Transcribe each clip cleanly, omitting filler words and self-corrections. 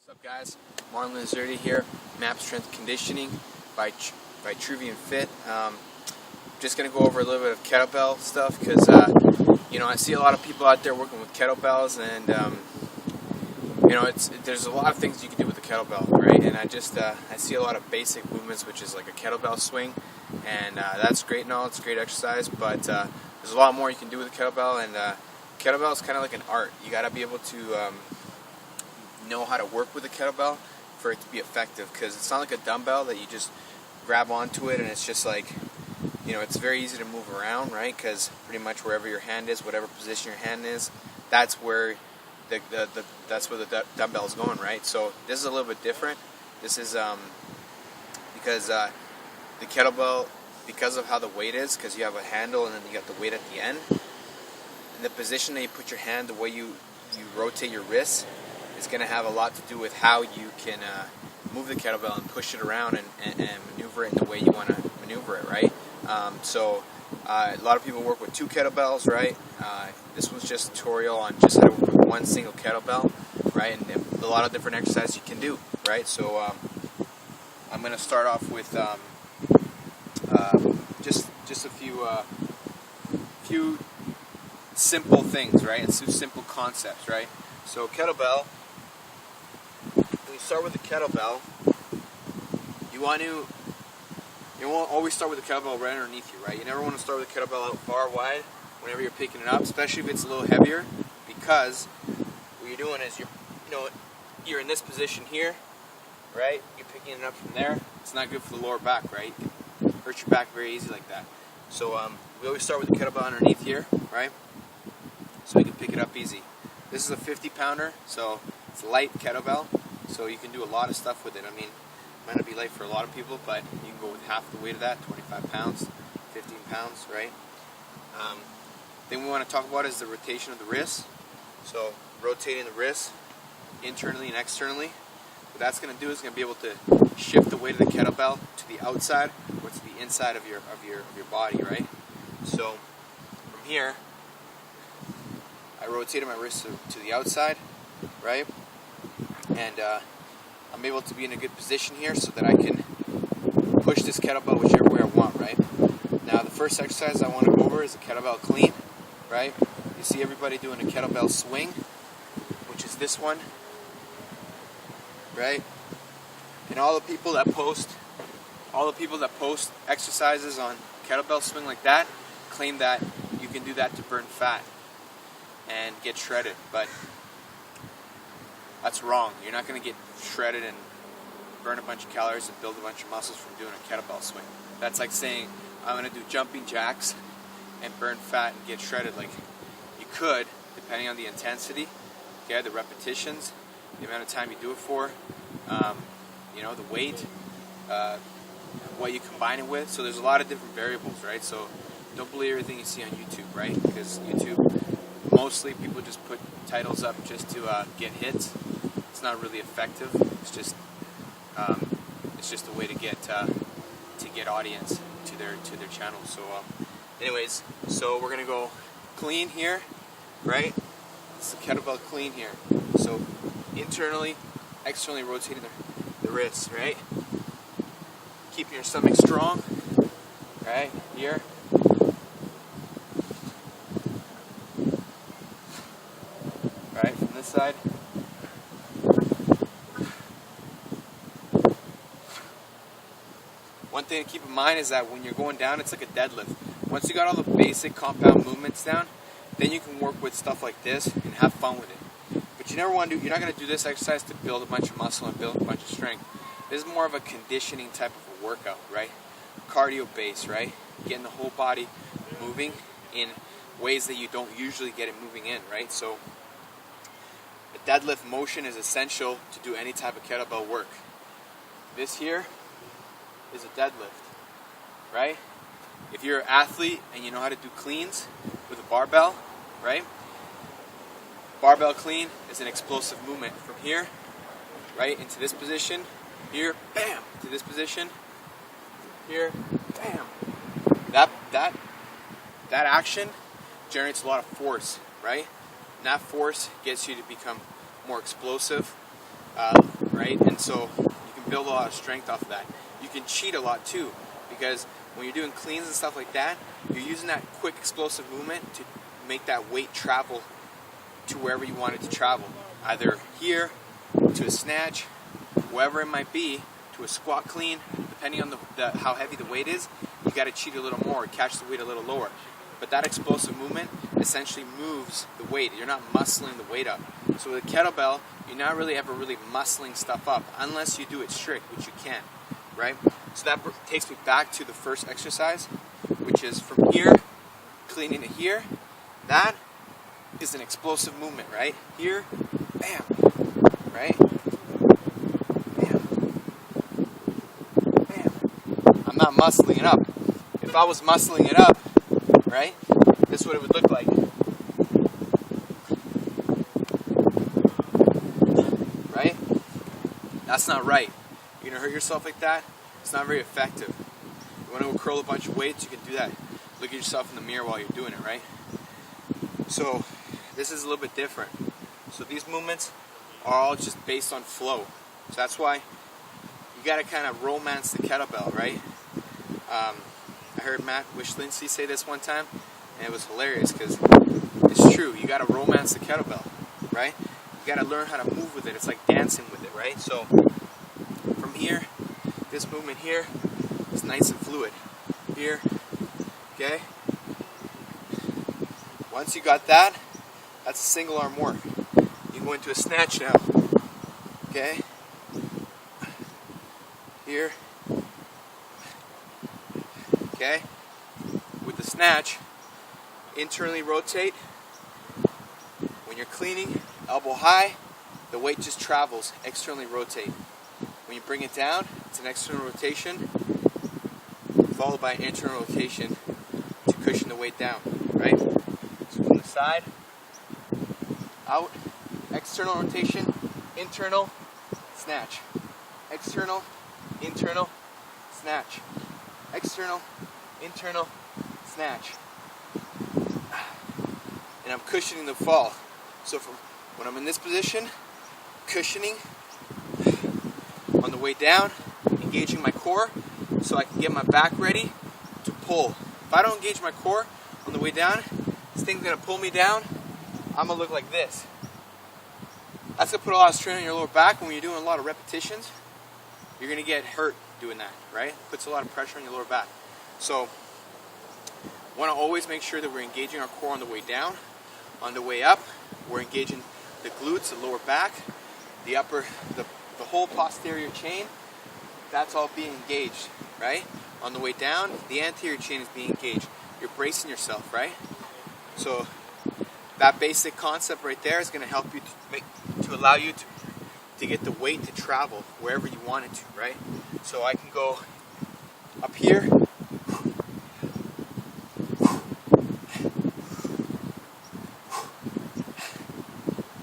What's up, guys? Marlon Lizardi here, Map Strength Conditioning by Truvian Fit. Just going to go over a little bit of kettlebell stuff because, I see a lot of people out there working with kettlebells, and, there's a lot of things you can do with a kettlebell, right? And I see a lot of basic movements, which is like a kettlebell swing, and that's great and all, it's great exercise, but there's a lot more you can do with a kettlebell, and kettlebell is kind of like an art. You got to be able to know how to work with a kettlebell for it to be effective, because it's not like a dumbbell that you just grab onto it and it's just like, it's very easy to move around, right? Because pretty much wherever your hand is, whatever position your hand is, that's where the dumbbell is going, right? So this is a little bit different. This is because the kettlebell, because of how the weight is, because you have a handle and then you got the weight at the end, and the position that you put your hand, the way you rotate your wrists, is going to have a lot to do with how you can move the kettlebell and push it around and maneuver it in the way you want to maneuver it, right? So a lot of people work with two kettlebells, right? This was just a tutorial on just how to work with one single kettlebell, right? And a lot of different exercises you can do, right? So I'm going to start off with just a few simple things, right? And some simple concepts, right? So kettlebell. When you start with the kettlebell, you won't always start with the kettlebell right underneath you, right? You never want to start with the kettlebell out far wide whenever you're picking it up, especially if it's a little heavier, because what you're doing is you're in this position here, right? You're picking it up from there. It's not good for the lower back, right? You can hurt your back very easy like that. So we always start with the kettlebell underneath here, right? So you can pick it up easy. This is a 50-pounder, so it's a light kettlebell, so you can do a lot of stuff with it. I mean, it might not be light for a lot of people, but you can go with half the weight of that, 25 pounds, 15 pounds, right? Thing we want to talk about is the rotation of the wrist. So rotating the wrist internally and externally. What that's going to do is going to be able to shift the weight of the kettlebell to the outside or to the inside of your body, right? So from here, I rotated my wrist to the outside, right? And I'm able to be in a good position here so that I can push this kettlebell whichever way I want, right? Now the first exercise I want to go over is a kettlebell clean, right? You see everybody doing a kettlebell swing, which is this one, right? And all the people that post exercises on kettlebell swing like that claim that you can do that to burn fat and get shredded, but that's wrong. You're not going to get shredded and burn a bunch of calories and build a bunch of muscles from doing a kettlebell swing. That's like saying I'm going to do jumping jacks and burn fat and get shredded. Like, you could, depending on the intensity, okay, the repetitions, the amount of time you do it for, the weight, what you combine it with. So there's a lot of different variables, right? So don't believe everything you see on YouTube, right? Because YouTube, mostly people just put titles up just to get hits. It's not really effective. It's just a way to get audience to their channel. So, anyways, so we're gonna go clean here, right? It's the kettlebell clean here. So internally, externally rotating the wrists, right? Keeping your stomach strong, right here. Right, from this side. One thing to keep in mind is that when you're going down, it's like a deadlift. Once you got all the basic compound movements down, then you can work with stuff like this and have fun with it. But you're not going to do this exercise to build a bunch of muscle and build a bunch of strength. This is more of a conditioning type of a workout, right? Cardio based, right? Getting the whole body moving in ways that you don't usually get it moving in, right? So a deadlift motion is essential to do any type of kettlebell work. This here is a deadlift, right? If you're an athlete and you know how to do cleans with a barbell, right? Barbell clean is an explosive movement from here, right, into this position, here, bam, to this position, here, bam. That action generates a lot of force, right? And that force gets you to become more explosive, right? And so you can build a lot of strength off of that. You can cheat a lot too, because when you're doing cleans and stuff like that, you're using that quick explosive movement to make that weight travel to wherever you want it to travel. Either here, to a snatch, wherever it might be, to a squat clean, depending on how heavy the weight is, you got to cheat a little more, catch the weight a little lower. But that explosive movement essentially moves the weight. You're not muscling the weight up. So with a kettlebell, you're not really ever really muscling stuff up, unless you do it strict, which you can, right? So that takes me back to the first exercise, which is from here, cleaning to here. That is an explosive movement, right? Here, bam, right? Bam, bam. I'm not muscling it up. If I was muscling it up, right, this is what it would look like. Right? That's not right. You're going to hurt yourself like that. It's not very effective. You want to go curl a bunch of weights, you can do that. Look at yourself in the mirror while you're doing it, right? So this is a little bit different. So these movements are all just based on flow. So that's why you got to kind of romance the kettlebell, right? I heard Matt Wishlinski say this one time, and it was hilarious because it's true. You got to romance the kettlebell, right? You got to learn how to move with it. It's like dancing with it, right? So from here, this movement here is nice and fluid. Here, okay? Once you got that, that's a single arm work. You go into a snatch now, okay? Here, okay? With the snatch, internally rotate. When you're cleaning, elbow high, the weight just travels, externally rotate. When you bring it down, it's an external rotation, followed by an internal rotation to cushion the weight down, right? So from the side, out, external rotation, internal, snatch. External, internal, snatch. External, internal, snatch. And I'm cushioning the fall. So from when I'm in this position, cushioning on the way down, engaging my core so I can get my back ready to pull. If I don't engage my core on the way down, this thing's going to pull me down. I'm going to look like this. That's going to put a lot of strain on your lower back. When you're doing a lot of repetitions, you're going to get hurt doing that, right? Puts a lot of pressure on your lower back. So want to always make sure that we're engaging our core on the way down. On the way up, we're engaging the glutes, the lower back, the upper, the whole posterior chain. That's all being engaged, right? On the way down, the anterior chain is being engaged. You're bracing yourself, right? So that basic concept right there is going to help you to allow you to get the weight to travel wherever you want it to, right? So I can go up here.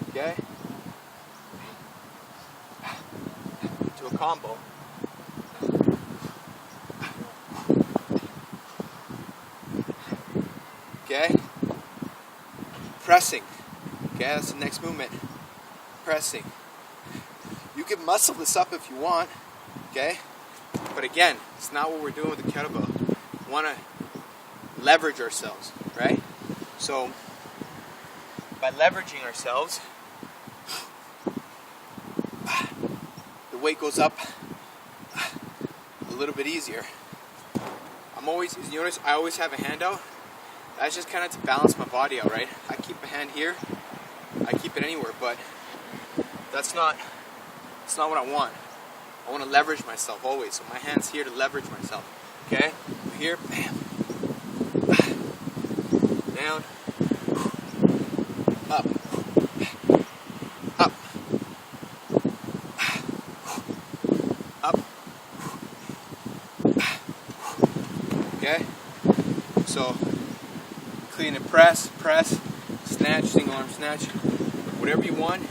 Okay? To a combo. Okay? Pressing. Okay, that's the next movement. Pressing. You can muscle this up if you want. Okay? But again, it's not what we're doing with the kettlebell. We want to leverage ourselves, right? So, by leveraging ourselves, the weight goes up a little bit easier. You notice I always have a hand out. That's just kind of to balance my body out, right? I keep a hand here. I keep it anywhere, but that's not what I want. I want to leverage myself always. So my hand's here to leverage myself. Okay? Here, bam. Down. Up. Up. Up. Okay? So, clean and press, snatch, single arm snatch, whatever you want.